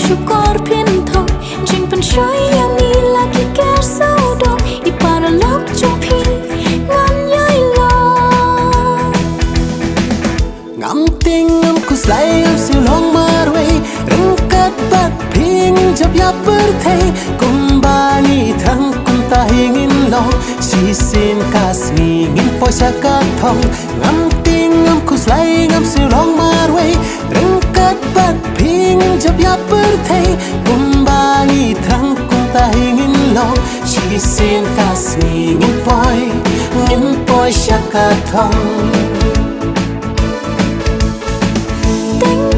syukur pintu jing pensoi yang ni lagi kesau dong ipara lok jopi ngan yai lo ngắm tiếng ngắm kus lai ngắm siêu long marway rừng cát bát ping jab ya berthei kumbani thang kunta hingin long si sin kasmi ngin poisa ka thong ngắm tiếng ngắm kus lai ngắm siêu long marway rừng cát bát ping jab ya berthei kumbani thang kunta hingin long si sin kasmi ngin poisa ka thong tình